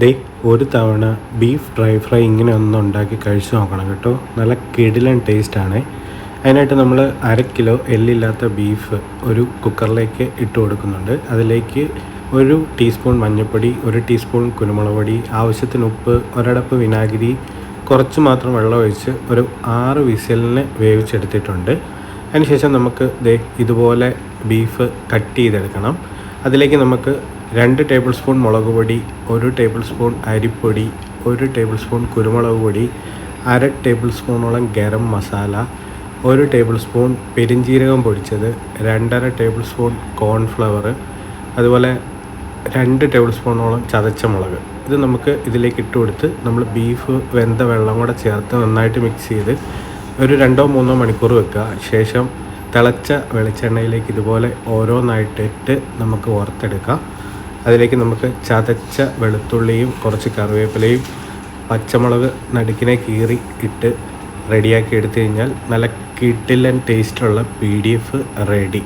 ദേ ഒരു തവണ beef dry fry ഇങ്ങനെ ഒന്ന് ഉണ്ടാക്കി കഴിച്ചു നോക്കണം കേട്ടോ. നല്ല കിടിലൻ ടേസ്റ്റാണ്. അതിനായിട്ട് നമ്മൾ 1/2 കിലോ എല്ലില്ലാത്ത ബീഫ് ഒരു കുക്കറിലേക്ക് ഇട്ട് കൊടുക്കുന്നുണ്ട്. അതിലേക്ക് 1 ടീസ്പൂൺ മഞ്ഞൾപ്പൊടി, 1 ടീസ്പൂൺ കുരുമുളക് പൊടി, ആവശ്യത്തിന് ഉപ്പ്, ഒരടപ്പ് വിനാഗിരി, കുറച്ച് മാത്രം വെള്ളം ഒഴിച്ച് ഒരു 6 വിസിലിന് വേവിച്ചെടുത്തിട്ടുണ്ട്. അതിനുശേഷം നമുക്ക് ഇതുപോലെ ബീഫ് കട്ട് ചെയ്തെടുക്കണം. അതിലേക്ക് നമുക്ക് 2 ടേബിൾ സ്പൂൺ മുളക് പൊടി, 1 ടേബിൾ സ്പൂൺ അരിപ്പൊടി, 1 ടേബിൾ സ്പൂൺ കുരുമുളക് പൊടി, 1/2 ടേബിൾ സ്പൂണോളം ഗരം മസാല, 1 ടേബിൾ സ്പൂൺ പെരിഞ്ജീരകം പൊടിച്ചത്, 2.5 ടേബിൾ സ്പൂൺ കോൺഫ്ലവർ, അതുപോലെ 2 ടേബിൾ സ്പൂണോളം ചതച്ച മുളക്. ഇത് നമുക്ക് ഇതിലേക്ക് ഇട്ട് കൊടുത്ത് നമ്മൾ ബീഫ് വെന്ത വെള്ളം കൂടെ ചേർത്ത് നന്നായിട്ട് മിക്സ് ചെയ്ത് ഒരു 2-3 മണിക്കൂർ വെക്കുക. ശേഷം തിളച്ച വെളിച്ചെണ്ണയിലേക്ക് ഇതുപോലെ ഓരോന്നായിട്ടിട്ട് നമുക്ക് വറുത്തെടുക്കാം. അതിലേക്ക് നമുക്ക് ചതച്ച വെളുത്തുള്ളിയും കുറച്ച് കറിവേപ്പിലയും പച്ചമുളക് നടുക്കിനെ കീറി ഇട്ട് റെഡിയാക്കി എടുത്തു കഴിഞ്ഞാൽ നല്ല കിടിലൻ ടേസ്റ്റുള്ള PDF റെഡി.